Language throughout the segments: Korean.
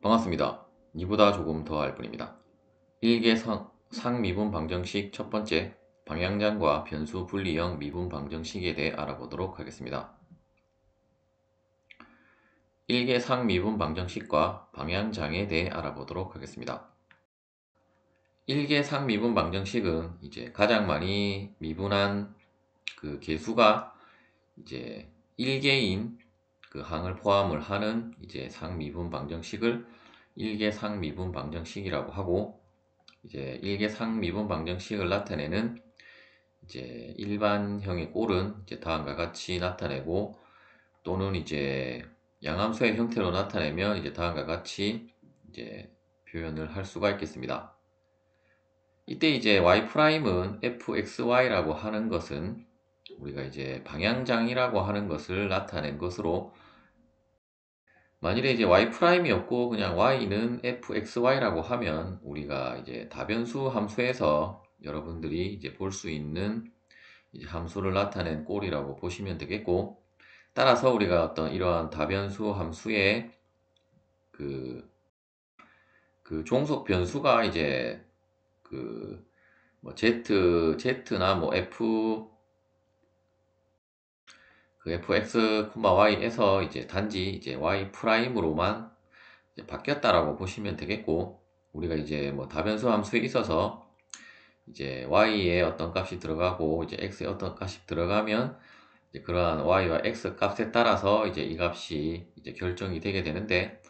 반갑습니다. 이보다 조금 더 알 뿐입니다. 일개 상미분 방정식 첫 번째, 방향장과 변수 분리형 미분 방정식에 대해 알아보도록 하겠습니다. 일개 상미분 방정식과 방향장에 대해 알아보도록 하겠습니다. 일개 상미분 방정식은 이제 가장 많이 미분한 그 개수가 이제 1개인 그 항을 포함을 하는 이제 상미분 방정식을 일개 상미분 방정식이라고 하고, 이제 일개 상미분 방정식을 나타내는 이제 일반형의 꼴은 이제 다음과 같이 나타내고, 또는 이제 양함수의 형태로 나타내면 이제 다음과 같이 이제 표현을 할 수가 있겠습니다. 이때 이제 y'은 fxy라고 하는 것은 우리가 이제 방향장이라고 하는 것을 나타낸 것으로, 만일에 이제 y'이 없고 그냥 y는 fxy라고 하면 우리가 이제 다변수 함수에서 여러분들이 이제 볼 수 있는 이제 함수를 나타낸 꼴이라고 보시면 되겠고, 따라서 우리가 어떤 이러한 다변수 함수의 그, 그 종속 변수가 이제 그 뭐 z나 뭐 fx, y에서 이제 단지 이제 y 프라임으로만 바뀌었다라고 보시면 되겠고, 우리가 이제 뭐 다변수 함수에 있어서 이제 y에 어떤 값이 들어가고 이제 x에 어떤 값이 들어가면 이제 그러한 y와 x 값에 따라서 이제 이 값이 이제 결정이 되게 되는데,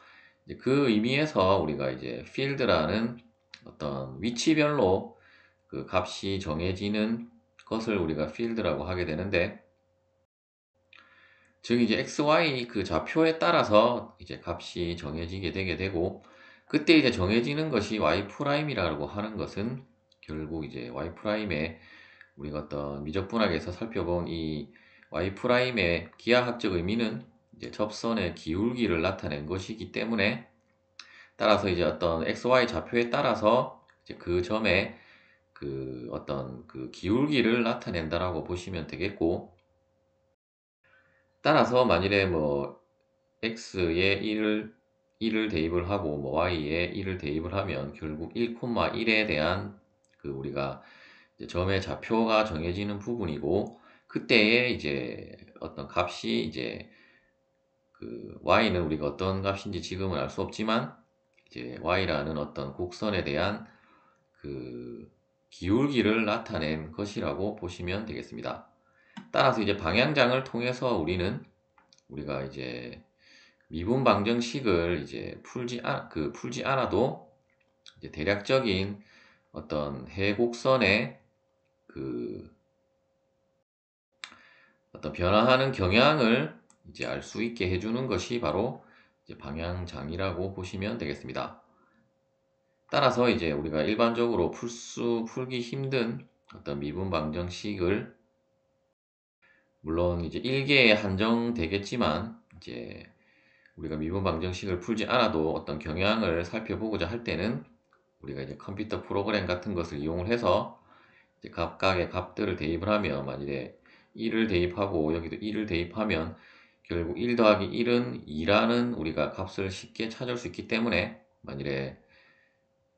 이제 그 의미에서 우리가 이제 field라는 어떤 위치별로 그 값이 정해지는 것을 우리가 field라고 하게 되는데, 즉 이제 xy 그 좌표에 따라서 이제 값이 정해지게 되게 되고, 그때 이제 정해지는 것이 y'이라고 하는 것은 결국 이제 y'의 우리가 어떤 미적분학에서 살펴본 이 y'의 기하학적 의미는 이제 접선의 기울기를 나타낸 것이기 때문에, 따라서 이제 어떤 xy 좌표에 따라서 이제 그 점의 그 어떤 그 기울기를 나타낸다라고 보시면 되겠고, 따라서 만일에 뭐 x에 1을 대입을 하고 뭐 y에 1을 대입을 하면 결국 1,1에 대한 그 우리가 이제 점의 좌표가 정해지는 부분이고, 그때에 이제 어떤 값이 이제 그 y는 우리가 어떤 값인지 지금은 알 수 없지만 이제 y라는 어떤 곡선에 대한 그 기울기를 나타낸 것이라고 보시면 되겠습니다. 따라서 이제 방향장을 통해서 우리가 이제 미분 방정식을 이제 풀지 않아도 이제 대략적인 어떤 해곡선의 그 어떤 변화하는 경향을 이제 알 수 있게 해주는 것이 바로 이제 방향장이라고 보시면 되겠습니다. 따라서 이제 우리가 일반적으로 풀기 힘든 어떤 미분 방정식을, 물론 이제 1개에 한정되겠지만 이제 우리가 미분 방정식을 풀지 않아도 어떤 경향을 살펴보고자 할 때는 우리가 이제 컴퓨터 프로그램 같은 것을 이용을 해서 이제 각각의 값들을 대입을 하면, 만일에 1을 대입하고 여기도 1을 대입하면 결국 1 더하기 1은 2라는 우리가 값을 쉽게 찾을 수 있기 때문에, 만일에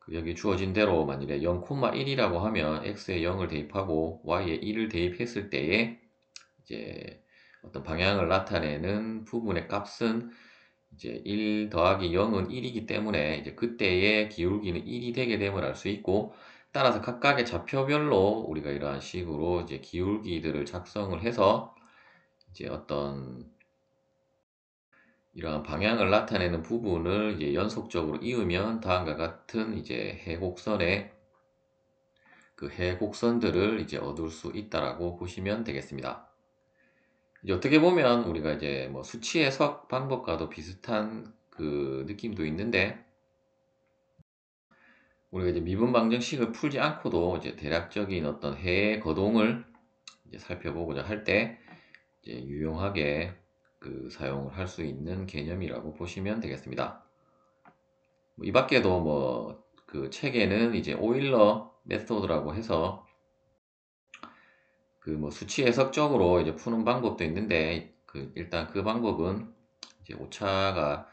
그 여기 주어진 대로 만일에 0,1이라고 하면 x에 0을 대입하고 y에 1을 대입했을 때에 이제 어떤 방향을 나타내는 부분의 값은 이제 1 더하기 0은 1이기 때문에 이제 그때의 기울기는 1이 되게 됨을 알 수 있고, 따라서 각각의 좌표별로 우리가 이러한 식으로 이제 기울기들을 작성을 해서 이제 어떤 이러한 방향을 나타내는 부분을 이제 연속적으로 이으면 다음과 같은 이제 해곡선의 그 해곡선들을 이제 얻을 수 있다라고 보시면 되겠습니다. 이제 어떻게 보면 우리가 이제 뭐 수치 해석 방법과도 비슷한 그 느낌도 있는데, 우리가 이제 미분 방정식을 풀지 않고도 이제 대략적인 어떤 해의 거동을 이제 살펴보고자 할 때 이제 유용하게 그 사용을 할 수 있는 개념이라고 보시면 되겠습니다. 이 밖에도 뭐 그 책에는 이제 오일러 메소드라고 해서 그 뭐 수치 해석적으로 이제 푸는 방법도 있는데, 그 일단 그 방법은 이제 오차가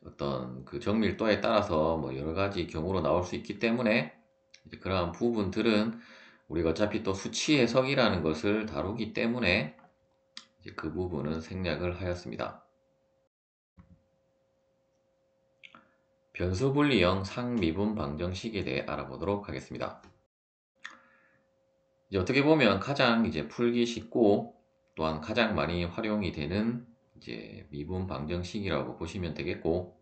어떤 그 정밀도에 따라서 뭐 여러 가지 경우로 나올 수 있기 때문에 이제 그러한 부분들은 우리가 어차피 또 수치 해석이라는 것을 다루기 때문에 이제 그 부분은 생략을 하였습니다. 변수 분리형 상미분 방정식에 대해 알아보도록 하겠습니다. 이제 어떻게 보면 가장 이제 풀기 쉽고 또한 가장 많이 활용이 되는 이제 미분 방정식이라고 보시면 되겠고,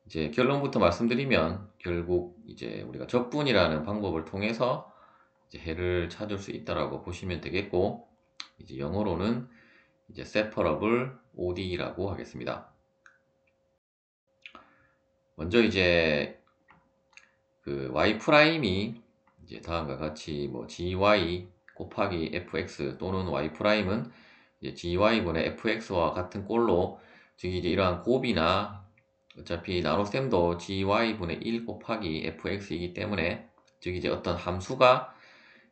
이제 결론부터 말씀드리면 결국 이제 우리가 적분이라는 방법을 통해서 이제 해를 찾을 수 있다라고 보시면 되겠고, 이제 영어로는 이제 separable ODE라고 하겠습니다. 먼저 이제 그 y 프라임이 이제 다음과 같이 뭐 gy 곱하기 fx 또는 y 프라임은 이제 gy분의 fx와 같은 꼴로, 즉 이제 이러한 곱이나 어차피 나눗셈도 gy분의 1 곱하기 fx이기 때문에, 즉 이제 어떤 함수가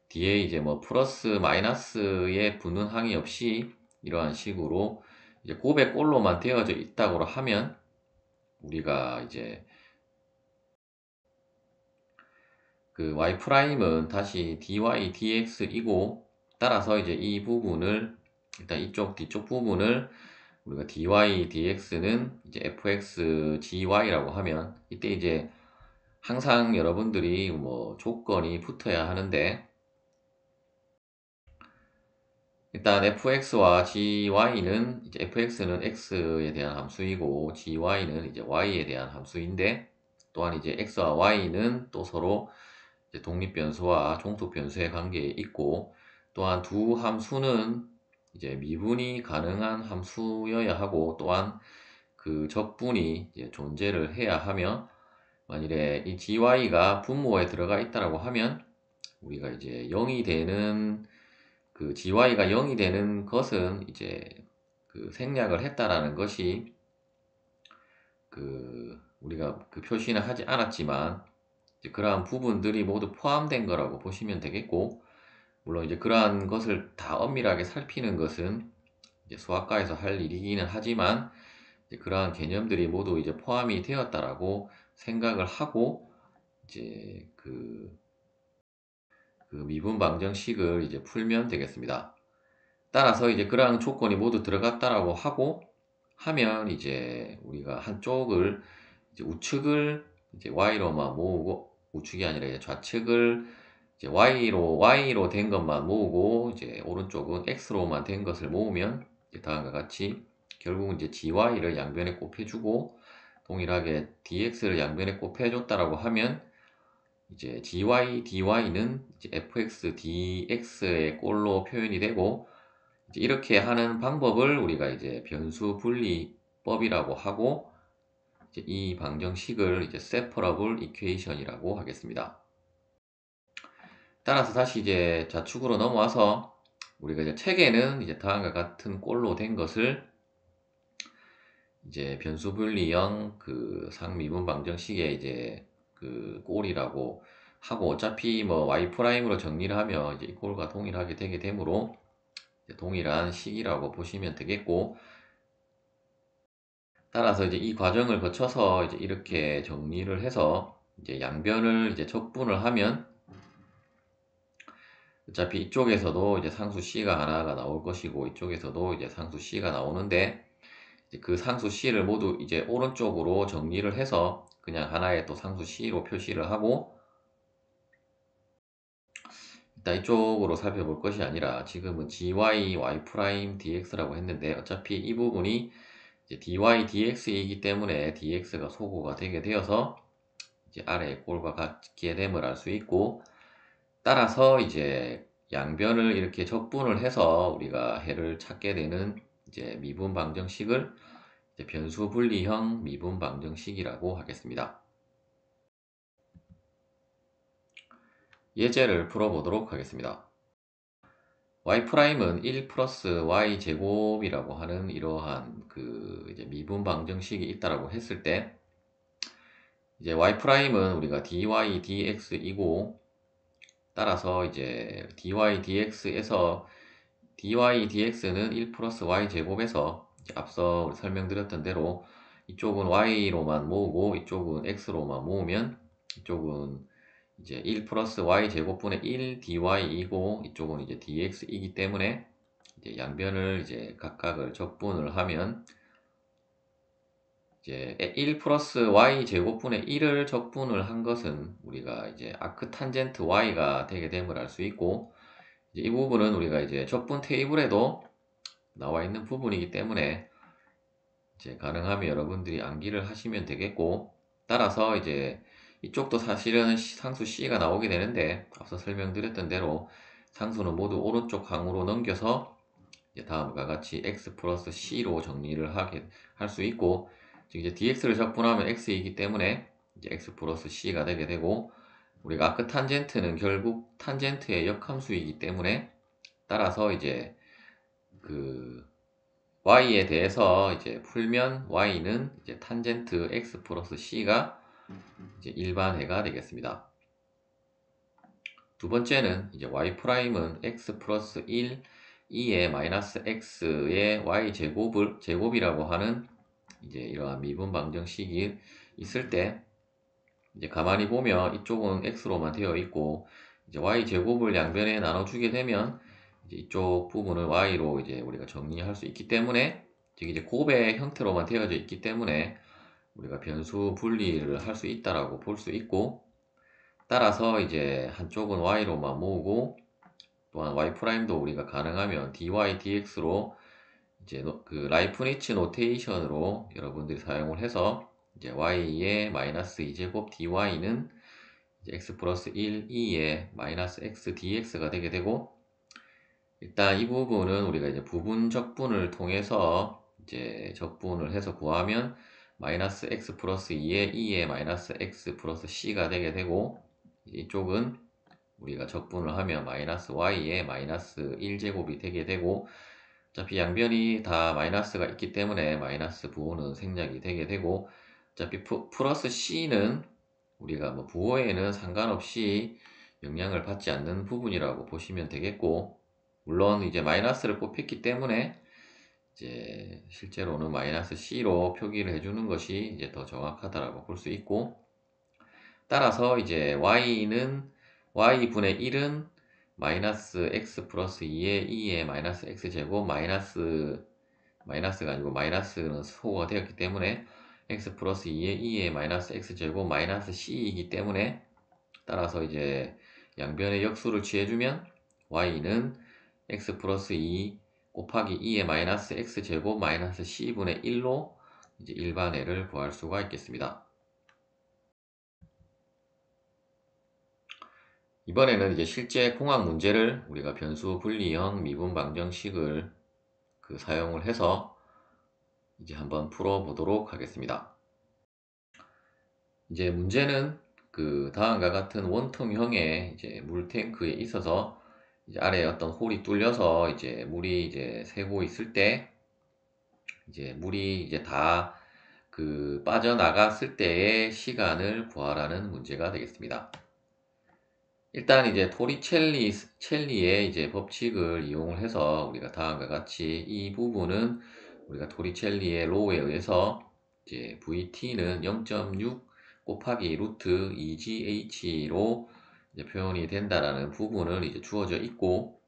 뒤에 이제 뭐 플러스 마이너스에 붙는 항이 없이 이러한 식으로 이제 곱의 꼴로만 되어져 있다고 하면 우리가 이제 그 y 프라임은 다시 dy dx이고, 따라서 이제 이 부분을 일단 이쪽 뒤쪽 부분을 우리가 dy dx는 이제 fx gy라고 하면, 이때 이제 항상 여러분들이 뭐 조건이 붙어야 하는데, 일단 fx와 gy는 이제 fx는 x에 대한 함수이고 gy는 이제 y에 대한 함수인데, 또한 이제 x와 y는 또 서로 이제 독립변수와 종속변수의 관계에 있고, 또한 두 함수는 이제 미분이 가능한 함수여야 하고, 또한 그 적분이 이제 존재를 해야 하며, 만일에 이 gy가 분모에 들어가 있다라고 하면 우리가 이제 0이 되는 그 gy가 0이 되는 것은 이제 그 생략을 했다라는 것이 그 우리가 그 표시는 하지 않았지만 이제 그러한 부분들이 모두 포함된 거라고 보시면 되겠고, 물론 이제 그러한 것을 다 엄밀하게 살피는 것은 이제 수학과에서 할 일이기는 하지만, 이제 그러한 개념들이 모두 이제 포함이 되었다라고 생각을 하고 이제 그 미분 방정식을 이제 풀면 되겠습니다. 따라서 이제 그러한 조건이 모두 들어갔다라고 하고 하면 이제 우리가 한쪽을 이제 우측을 이제 y로만 모으고, 우측이 아니라 이제 좌측을 이제 y로 된 것만 모으고 이제 오른쪽은 x로만 된 것을 모으면 이제 다음과 같이 결국은 이제 gy를 양변에 곱해주고 동일하게 dx를 양변에 곱해줬다라고 하면 이제 dy는 이제 fx dx의 꼴로 표현이 되고, 이제 이렇게 하는 방법을 우리가 이제 변수 분리법이라고 하고, 이제 이 방정식을 이제 separable equation이라고 하겠습니다. 따라서 다시 이제 좌측으로 넘어와서 우리가 이제 책에는 이제 다음과 같은 꼴로 된 것을 이제 변수 분리형 그 상미분 방정식의 이제 그 꼴이라고 하고, 어차피 뭐 y 프라임으로 정리를 하면 이제 이 꼴과 동일하게 되게 되므로 동일한 식이라고 보시면 되겠고, 따라서 이제 이 과정을 거쳐서 이제 이렇게 정리를 해서 이제 양변을 이제 적분을 하면 어차피 이쪽에서도 이제 상수 c가 하나가 나올 것이고 이쪽에서도 이제 상수 c가 나오는데, 이제 그 상수 c를 모두 이제 오른쪽으로 정리를 해서 그냥 하나의 또 상수 c로 표시를 하고, 일단 이쪽으로 살펴볼 것이 아니라 지금은 gy y' dx라고 했는데, 어차피 이 부분이 이제 dy dx이기 때문에 dx가 소거가 되게 되어서 이제 아래의 꼴과 같게 됨을 알 수 있고, 따라서 이제 양변을 이렇게 적분을 해서 우리가 해를 찾게 되는 이제 미분 방정식을 이제 변수 분리형 미분 방정식이라고 하겠습니다. 예제를 풀어보도록 하겠습니다. y'은 1 플러스 y 제곱이라고 하는 이러한 그 이제 미분 방정식이 있다라고 했을 때, 이제 y'은 우리가 dy dx이고, 따라서 이제 dy dx에서 dy dx는 1 플러스 y 제곱에서 앞서 설명드렸던 대로 이쪽은 y로만 모으고 이쪽은 x로만 모으면 이쪽은 이제 1 플러스 y 제곱분의 1 dy이고 이쪽은 이제 dx이기 때문에 이제 양변을 이제 각각을 적분을 하면 이제 1 플러스 y 제곱분의 1을 적분을 한 것은 우리가 이제 아크탄젠트 y가 되게 됨을 알 수 있고, 이제 이 부분은 우리가 이제 적분 테이블에도 나와 있는 부분이기 때문에 이제 가능하면 여러분들이 암기를 하시면 되겠고, 따라서 이제 이쪽도 사실은 상수 c가 나오게 되는데 앞서 설명드렸던 대로 상수는 모두 오른쪽 항으로 넘겨서 이제 다음과 같이 x 플러스 c로 정리를 할 수 있고, 즉 이제 dx를 적분하면 x이기 때문에 이제 x 플러스 c가 되게 되고, 우리가 아크탄젠트는 결국 탄젠트의 역함수이기 때문에 따라서 이제 그 y에 대해서 이제 풀면 y는 이제 탄젠트 x 플러스 c가 이제 일반해가 되겠습니다. 두 번째는 이제 y 프라임은 x 플러스 1 2의 마이너스 x의 y 제곱이라고 하는 이제 이러한 미분 방정식이 있을 때, 이제 가만히 보면 이쪽은 x로만 되어 있고 이제 y 제곱을 양변에 나눠주게 되면 이제 이쪽 부분을 y로 이제 우리가 정리할 수 있기 때문에, 즉 이제 곱의 형태로만 되어져 있기 때문에 우리가 변수 분리를 할 수 있다라고 볼 수 있고, 따라서 이제 한쪽은 y로만 모으고 또한 y 프라임도 우리가 가능하면 dy dx로 이제 그 라이프니츠 노테이션으로 여러분들이 사용을 해서 이제 y의 마이너스 2제곱 dy는 이제 x 플러스 1 2의 마이너스 x dx가 되게 되고, 일단 이 부분은 우리가 이제 부분 적분을 통해서 이제 적분을 해서 구하면 마이너스 x 플러스 2의 마이너스 x 플러스 c가 되게 되고, 이쪽은 우리가 적분을 하면 마이너스 y의 마이너스 1제곱이 되게 되고, 어차피 양변이 다 마이너스가 있기 때문에 마이너스 부호는 생략이 되게 되고, 어차피 플러스 c는 우리가 뭐 부호에는 상관없이 영향을 받지 않는 부분이라고 보시면 되겠고, 물론 이제 마이너스를 뽑혔기 때문에 이제 실제로는 마이너스 c로 표기를 해주는 것이 이제 더 정확하다라고 볼 수 있고, 따라서 이제 y는 y분의 1은 마이너스 x 플러스 2의 마이너스 x제곱 마이너스가 아니고 마이너스는 소거가 되었기 때문에 x 플러스 2의 마이너스 x제곱 마이너스 c이기 때문에, 따라서 이제 양변의 역수를 취해주면 y는 x 플러스 2 곱하기 2의 마이너스 x제곱 마이너스 c분의 1로 이제 일반해를 구할 수가 있겠습니다. 이번에는 이제 실제 공학 문제를 우리가 변수 분리형 미분 방정식을 사용을 해서 이제 한번 풀어보도록 하겠습니다. 이제 문제는 다음과 같은 원통형의 이제 물탱크에 있어서 이제 아래에 어떤 홀이 뚫려서 이제 물이 이제 새고 있을 때, 이제 물이 이제 다 빠져나갔을 때의 시간을 구하라는 문제가 되겠습니다. 일단 이제 토리첼리의 이제 법칙을 이용을 해서 우리가 다음과 같이 이 부분은 우리가 토리첼리의 로우에 의해서 이제 VT는 0.6 곱하기 루트 2GH로 이제 표현이 된다라는 부분을 이제 주어져 있고,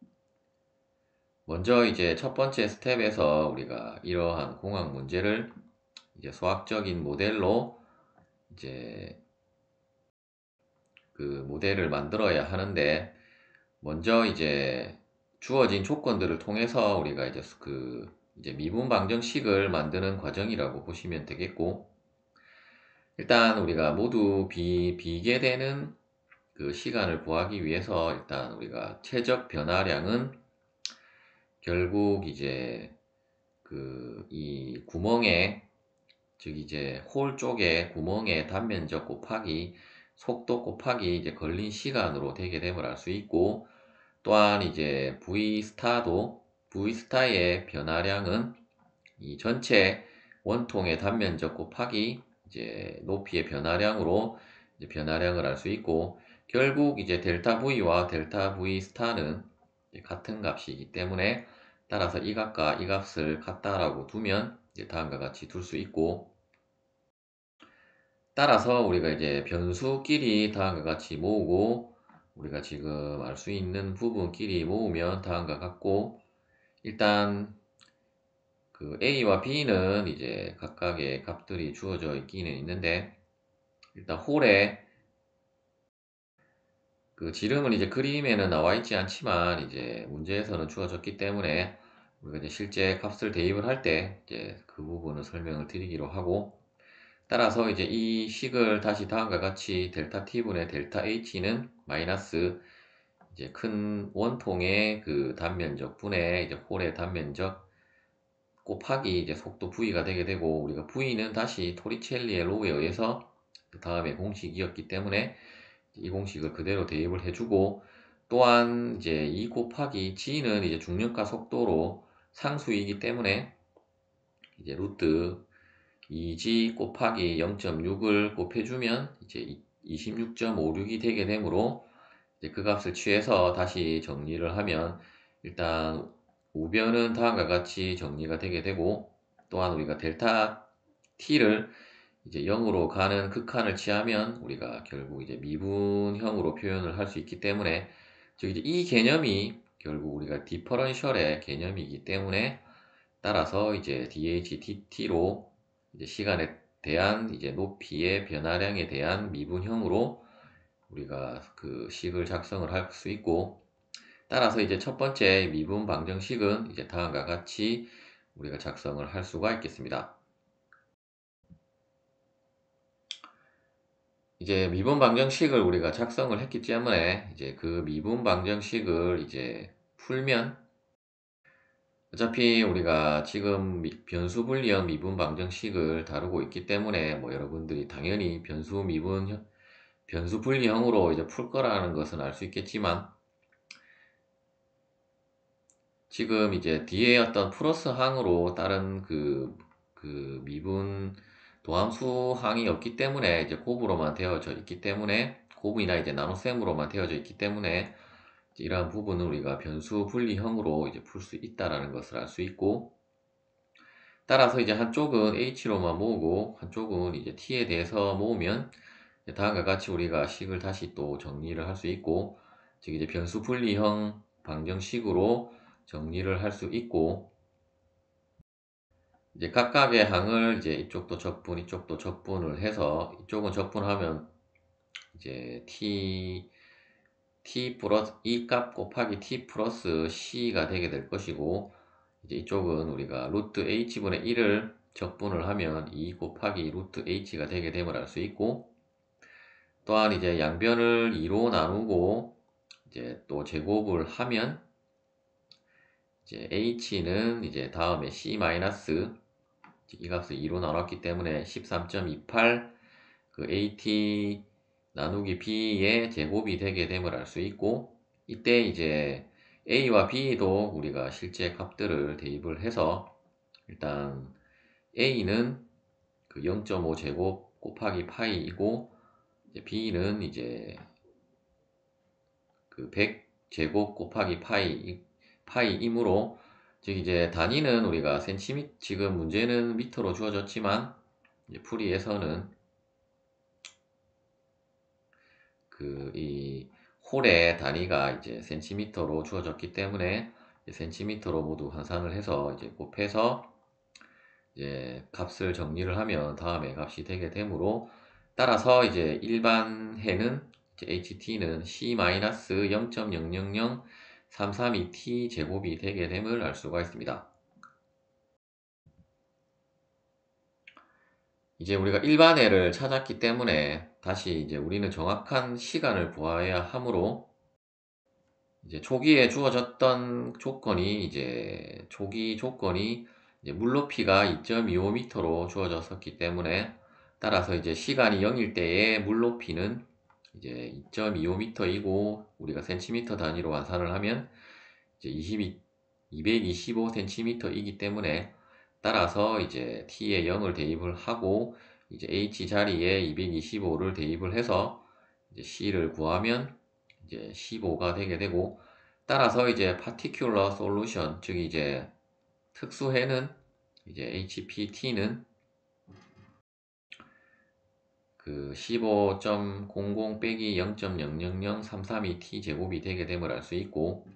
먼저 이제 첫 번째 스텝에서 우리가 이러한 공학 문제를 이제 수학적인 모델로 이제 모델을 만들어야 하는데, 먼저 이제 주어진 조건들을 통해서 우리가 이제 미분 방정식을 만드는 과정이라고 보시면 되겠고, 일단 우리가 모두 비게 되는 시간을 구하기 위해서 일단 우리가 최적 변화량은 결국 이제 이 구멍에, 즉 이제 홀 쪽에 구멍의 단면적 곱하기 속도 곱하기 이제 걸린 시간으로 되게 됨을 알 수 있고, 또한 이제 V스타의 변화량은 이 전체 원통의 단면적 곱하기 이제 높이의 변화량으로 이제 변화량을 알 수 있고, 결국 이제 델타 V와 델타 V 스타는 같은 값이기 때문에, 따라서 이 값과 이 값을 같다라고 두면 이제 다음과 같이 둘 수 있고, 따라서 우리가 이제 변수끼리 다음과 같이 모으고 우리가 지금 알 수 있는 부분끼리 모으면 다음과 같고 일단 그 A와 B는 이제 각각의 값들이 주어져 있기는 있는데 일단 홀에 그 지름은 이제 그림에는 나와 있지 않지만 이제 문제에서는 주어졌기 때문에 우리가 이제 실제 값을 대입을 할 때 이제 그 부분을 설명을 드리기로 하고 따라서 이제 이 식을 다시 다음과 같이 델타 t분의 델타 h는 마이너스 이제 큰 원통의 그 단면적 분의 이제 홀의 단면적 곱하기 이제 속도 v가 되게 되고 우리가 v는 다시 토리첼리의 로우에 의해서 그 다음에 공식이었기 때문에 이 공식을 그대로 대입을 해주고 또한 이제 2 곱하기 g는 이제 중력과 속도로 상수이기 때문에 이제 루트 2g 곱하기 0.6을 곱해주면 이제 26.56이 되게 되므로 이제 그 값을 취해서 다시 정리를 하면 일단 우변은 다음과 같이 정리가 되게 되고 또한 우리가 델타 t를 이제 0으로 가는 극한을 취하면 우리가 결국 이제 미분형으로 표현을 할 수 있기 때문에 즉 이제 이 개념이 결국 우리가 디퍼런셜의 개념이기 때문에 따라서 이제 dHdt로 이제 시간에 대한 이제 높이의 변화량에 대한 미분형으로 우리가 그 식을 작성을 할 수 있고 따라서 이제 첫 번째 미분 방정식은 이제 다음과 같이 우리가 작성을 할 수가 있겠습니다. 이제 미분 방정식을 우리가 작성을 했기 때문에 이제 그 미분 방정식을 이제 풀면 어차피 우리가 지금 변수 분리형 미분 방정식을 다루고 있기 때문에 뭐 여러분들이 당연히 변수 분리형으로 이제 풀 거라는 것은 알 수 있겠지만 지금 이제 뒤에 어떤 플러스 항으로 다른 그 미분 도함수 항이 없기 때문에 이제 곱으로만 되어져 있기 때문에 곱이나 이제 나눗셈으로만 되어져 있기 때문에 이러한 부분은 우리가 변수 분리형으로 이제 풀 수 있다라는 것을 알 수 있고 따라서 이제 한쪽은 h로만 모으고 한쪽은 이제 t에 대해서 모으면 다음과 같이 우리가 식을 다시 또 정리를 할 수 있고 즉 이제 변수 분리형 방정식으로 정리를 할 수 있고 이제 각각의 항을 이제 이쪽도 적분 이쪽도 적분을 해서 이쪽은 적분하면 이제 t 플러스 이 값 곱하기 t 플러스 c가 되게 될 것이고 이제 이쪽은 우리가 루트 h분의 1을 적분을 하면 2 곱하기 루트 h가 되게 됨을 알 수 있고 또한 이제 양변을 2로 나누고 이제 또 제곱을 하면 이제 h는 이제 다음에 c 마이너스 이 값을 2로 나눴기 때문에 13.28 그 at 나누기 b의 제곱이 되게 됨을 알 수 있고 이때 이제 a와 b도 우리가 실제 값들을 대입을 해서 일단 a는 그 0.5 제곱 곱하기 파이이고 b는 이제 그 100 제곱 곱하기 파이이므로 즉 이제 단위는 우리가 지금 문제는 미터로 주어졌지만 이제 풀이에서는 그 이 홀의 단위가 이제 센티미터로 주어졌기 때문에 센티미터로 모두 환산을 해서 이제 곱해서 이제 값을 정리를 하면 다음에 값이 되게 되므로 따라서 이제 일반 해는 이제 ht는 c-0.000332t 제곱이 되게 됨을 알 수가 있습니다. 이제 우리가 일반해를 찾았기 때문에 다시 이제 우리는 정확한 시간을 구해야 하므로 이제 초기에 주어졌던 조건이 이제 초기 조건이 이제 물높이가 2.25m로 주어졌었기 때문에 따라서 이제 시간이 0일 때의 물높이는 이제 2.25m이고 우리가 센티미터 단위로 환산을 하면 이제 225cm이기 때문에 따라서 이제 t에 0을 대입을 하고 이제 h 자리에 225를 대입을 해서 이제 c를 구하면 이제 15가 되게 되고 따라서 이제 particular solution 즉 이제 특수해는 이제 HPT는 그 15.00 빼기 0.000332t 제곱이 되게 됨을 알 수 있고,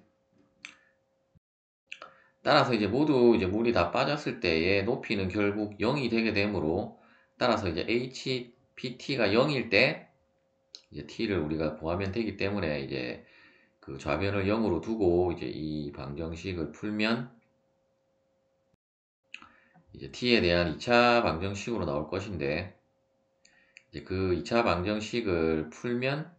따라서 이제 모두 이제 물이 다 빠졌을 때의 높이는 결국 0이 되게 되므로, 따라서 이제 HPT가 0일 때 이제 T를 우리가 구하면 되기 때문에, 이제 그 좌변을 0으로 두고 이제 이 방정식을 풀면 이제 T에 대한 2차 방정식으로 나올 것인데, 이제 그 2차 방정식을 풀면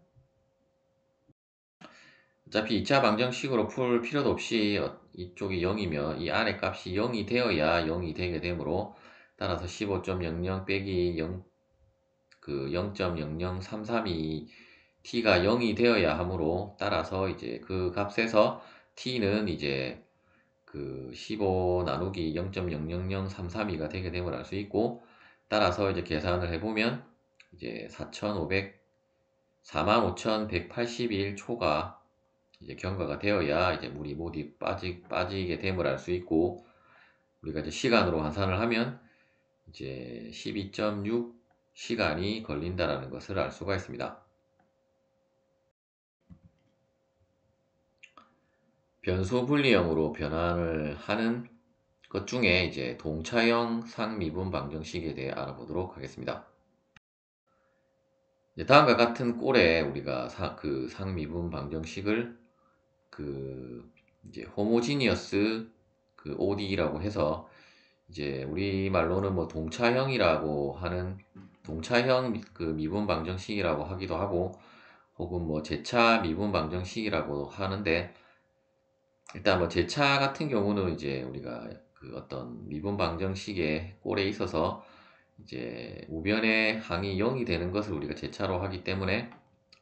어차피 2차 방정식으로 풀 필요도 없이 이쪽이 0이면 이 아래 값이 0이 되어야 0이 되게 되므로, 따라서 15.00 빼기 0, 그 0.00332 t가 0이 되어야 하므로, 따라서 이제 그 값에서 t는 이제 그 15 나누기 0.000332가 되게 됨을 알 수 있고, 따라서 이제 계산을 해보면 이제 45,181초가 이제 경과가 되어야 이제 물이 모두 빠지게 됨을 알 수 있고, 우리가 이제 시간으로 환산을 하면 이제 12.6 시간이 걸린다라는 것을 알 수가 있습니다. 변수 분리형으로 변환을 하는 것 중에 이제 동차형 상미분 방정식에 대해 알아보도록 하겠습니다. 다음과 같은 꼴에 우리가 그 상미분 방정식을 그 이제 호모지니어스 그 ODE라고 해서, 이제 우리말로는 뭐 동차형이라고 하는, 동차형 그 미분 방정식이라고 하기도 하고, 혹은 뭐 제차 미분 방정식이라고 하는데, 일단 뭐 제차 같은 경우는 이제 우리가 그 어떤 미분 방정식의 꼴에 있어서 이제 우변의 항이 0이 되는 것을 우리가 제차로 하기 때문에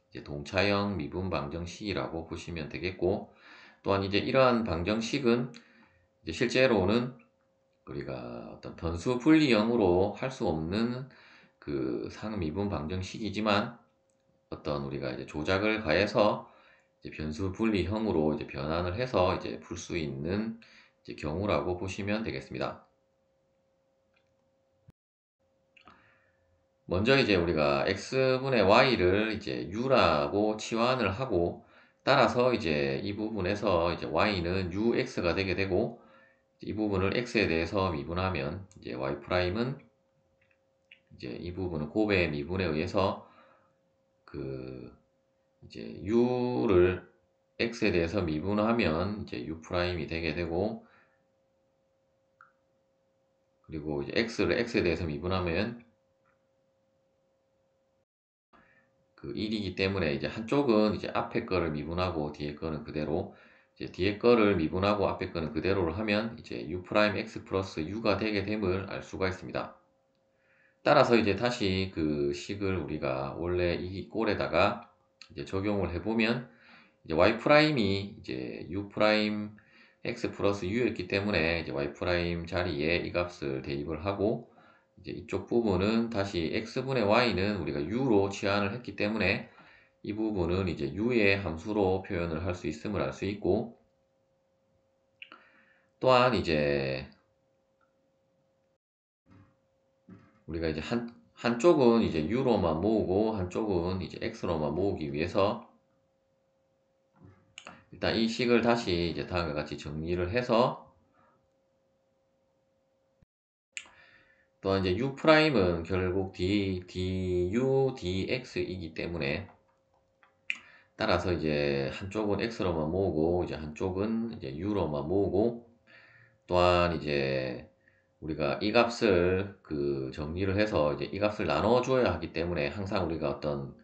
이제 동차형 미분 방정식이라고 보시면 되겠고, 또한 이제 이러한 방정식은 이제 실제로는 우리가 어떤 변수 분리형으로 할 수 없는 그 상미분 방정식이지만, 어떤 우리가 이제 조작을 가해서 이제 변수 분리형으로 이제 변환을 해서 이제 풀 수 있는 이제 경우라고 보시면 되겠습니다. 먼저 이제 우리가 x분의 y를 이제 u라고 치환을 하고, 따라서 이제 이 부분에서 이제 y는 ux가 되게 되고, 이 부분을 x에 대해서 미분하면 이제 y'은 이제 이 부분은 곱의 미분에 의해서 그 이제 u를 x에 대해서 미분하면 이제 u'이 되게 되고, 그리고 이제 x를 x에 대해서 미분하면 그 1이기 때문에, 이제 한쪽은 이제 앞에 거를 미분하고 뒤에 거는 그대로, 이제 뒤에 거를 미분하고 앞에 거는 그대로를 하면 이제 u'x 플러스 u가 되게 됨을 알 수가 있습니다. 따라서 이제 다시 그 식을 우리가 원래 이 꼴에다가 이제 적용을 해보면, 이제 y'이 이제 u' x 플러스 u였기 때문에 이제 y' 자리에 이 값을 대입을 하고, 이제 이쪽 부분은 다시 x분의 y는 우리가 u로 치환을 했기 때문에 이 부분은 이제 u의 함수로 표현을 할 수 있음을 알 수 있고, 또한 이제 우리가 이제 한쪽은 이제 u로만 모으고 한쪽은 이제 x로만 모으기 위해서, 일단 이 식을 다시 이제 다음과 같이 정리를 해서, 또한 이제 u'은 결국 du dx이기 때문에, 따라서 이제 한쪽은 x로만 모으고 이제 한쪽은 이제 u로만 모으고, 또한 이제 우리가 이 값을 그 정리를 해서 이제 이 값을 나눠줘야 하기 때문에, 항상 우리가 어떤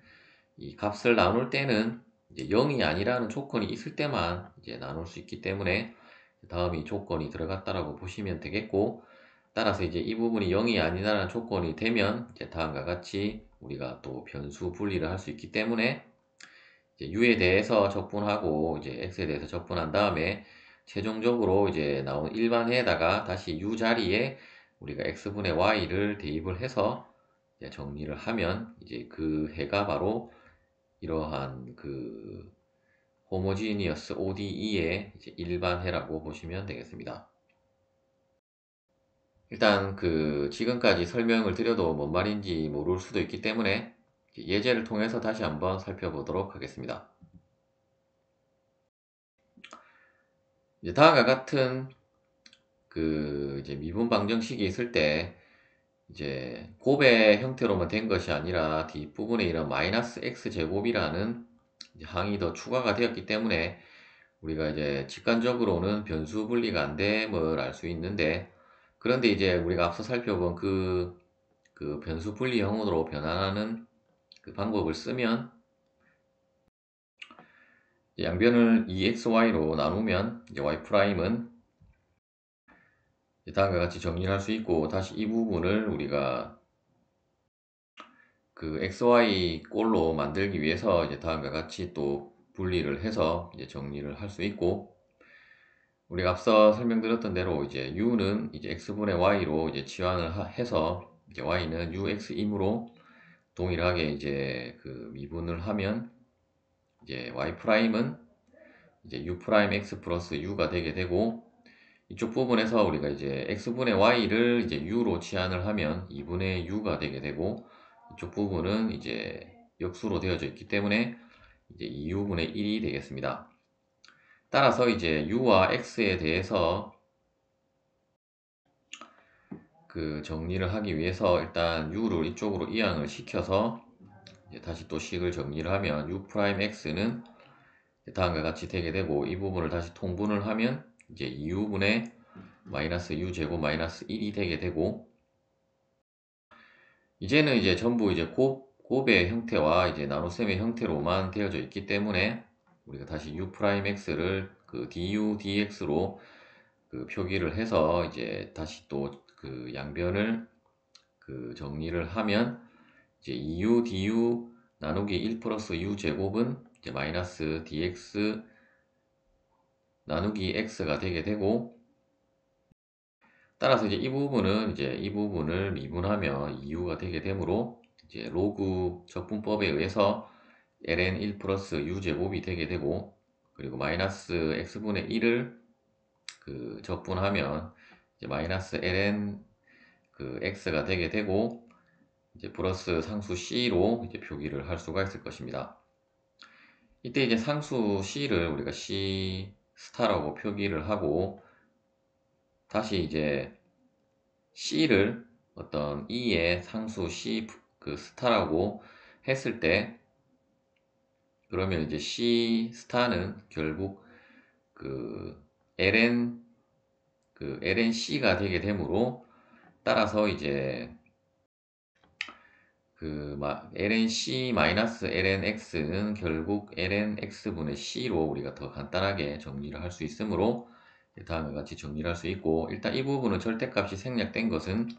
이 값을 나눌 때는 이제 0이 아니라는 조건이 있을 때만 이제 나눌 수 있기 때문에, 다음이 조건이 들어갔다라고 보시면 되겠고, 따라서 이제 이 부분이 0이 아니라는 조건이 되면 이제 다음과 같이 우리가 또 변수 분리를 할 수 있기 때문에, 이제 u에 대해서 적분하고 이제 x에 대해서 적분한 다음에 최종적으로 이제 나온 일반해에다가 다시 u 자리에 우리가 x분의 y를 대입을 해서 이제 정리를 하면, 이제 그 해가 바로 이러한 그 호모지니어스 ODE의 이제 일반해라고 보시면 되겠습니다. 일단 지금까지 설명을 드려도 뭔 말인지 모를 수도 있기 때문에 예제를 통해서 다시 한번 살펴보도록 하겠습니다. 이제 다음과 같은 이제 미분 방정식이 있을 때 이제 곱의 형태로만 된 것이 아니라 뒷부분에 이런 마이너스 x제곱이라는 항이 더 추가가 되었기 때문에 우리가 이제 직관적으로는 변수 분리가 안 됨을 알 수 있는데, 그런데 이제 우리가 앞서 살펴본 그 변수 분리형으로 변환하는 그 방법을 쓰면 양변을 2xy로 나누면 이제 y''은 다음과 같이 정리를 할 수 있고, 다시 이 부분을 우리가 그 xy 꼴로 만들기 위해서 이제 다음과 같이 또 분리를 해서 이제 정리를 할 수 있고, 우리가 앞서 설명드렸던 대로 이제 u는 이제 x분의 y로 이제 치환을 해서 이제 y는 ux이므로 동일하게 이제 미분을 하면 이제 y''은 이제 u'x 플러스 u가 되게 되고, 이쪽 부분에서 우리가 이제 x분의 y를 이제 u로 치환을 하면 2분의 u가 되게 되고, 이쪽 부분은 이제 역수로 되어져 있기 때문에 이제 2u분의 1이 되겠습니다. 따라서 이제 u와 x에 대해서 정리를 하기 위해서 일단 u를 이쪽으로 이항을 시켜서 이제 다시 또 식을 정리를 하면 u'x는 다음과 같이 되게 되고, 이 부분을 다시 통분을 하면 이제 2u분의 마이너스 u제곱 마이너스 1이 되게 되고, 이제는 이제 전부 이제 곱의 형태와 이제 나눗셈의 형태로만 되어져 있기 때문에 우리가 다시 u'x를 du dx로 표기를 해서 이제 다시 또 양변을 정리를 하면 이제 2u du 나누기 1 플러스 u 제곱은 이제 마이너스 dx 나누기 x가 되게 되고, 따라서 이제 이 부분은 이제 이 부분을 미분하면 2u가 되게 되므로 이제 로그 적분법에 의해서 ln 1 플러스 u 제곱이 되게 되고, 그리고 마이너스 x분의 1을 적분하면 이제 마이너스 ln x가 되게 되고, 이제 플러스 상수 c로 이제 표기를 할 수가 있을 것입니다. 이때 이제 상수 c를 우리가 c 스타라고 표기를 하고, 다시 이제 c를 어떤 e의 상수 c 스타라고 했을 때, 그러면 이제 c 스타는 결국 ln lnc가 되게 되므로, 따라서 이제 lnc-lnx는 결국 lnx분의 c로 우리가 더 간단하게 정리를 할 수 있으므로 다음과 같이 정리를 할 수 있고, 일단 이 부분은 절대값이 생략된 것은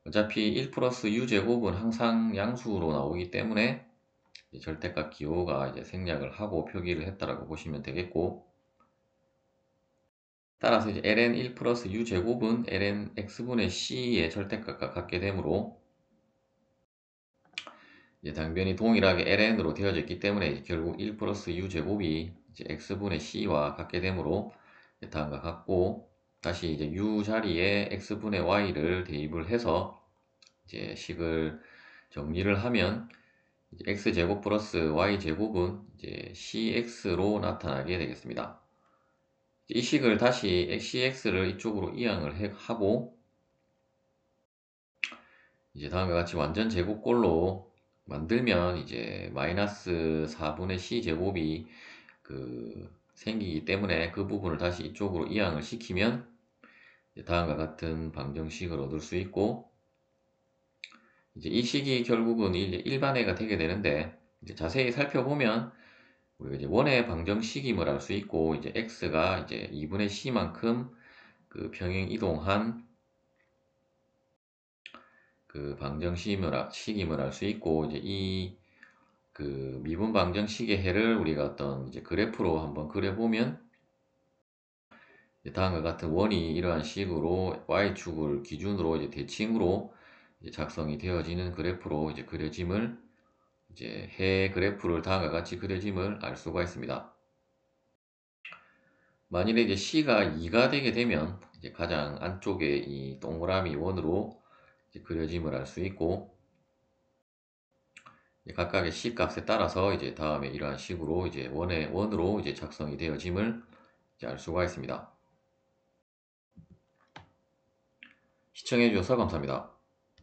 어차피 1 플러스 u제곱은 항상 양수로 나오기 때문에 절대값 기호가 이제 생략을 하고 표기를 했다라고 보시면 되겠고, 따라서 이제 ln 1 플러스 u제곱은 ln x분의 c의 절대값과 같게 되므로 이제 당변이 동일하게 ln으로 되어져 있기 때문에 결국 1 플러스 u제곱이 이제 x분의 c와 같게 되므로 다음과 같고, 다시 이제 u 자리에 x분의 y를 대입을 해서 이제 식을 정리를 하면 이제 x제곱 플러스 y제곱은 이제 cx로 나타나게 되겠습니다. 이 식을 다시 cx를 이쪽으로 이항을 하고, 이제 다음과 같이 완전 제곱꼴로 만들면 이제 마이너스 4분의 c제곱이 생기기 때문에 그 부분을 다시 이쪽으로 이항을 시키면 다음과 같은 방정식을 얻을 수 있고, 이제 이 식이 결국은 이제 일반회가 되게 되는데, 이제 자세히 살펴보면 우리가 이제 원의 방정식임을 알 수 있고, 이제 x가 이제 2분의 c만큼 평행 이동한 방정식임을 알 수 있고, 이제 이 미분 방정식의 해를 우리가 어떤 이제 그래프로 한번 그려보면 다음과 같은 원이 이러한 식으로 y축을 기준으로 이제 대칭으로 이제 작성이 되어지는 그래프로 이제 그려짐을, 이제 해 그래프를 다음과 같이 그려짐을 알 수가 있습니다. 만일에 이제 c가 2가 되게 되면 이제 가장 안쪽에 이 동그라미 원으로 이제 그려짐을 할 수 있고, 각각의 C 값에 따라서 이제 다음에 이러한 식으로 이제 원으로 이제 작성이 되어짐을 이제 알 수가 있습니다. 시청해 주셔서 감사합니다.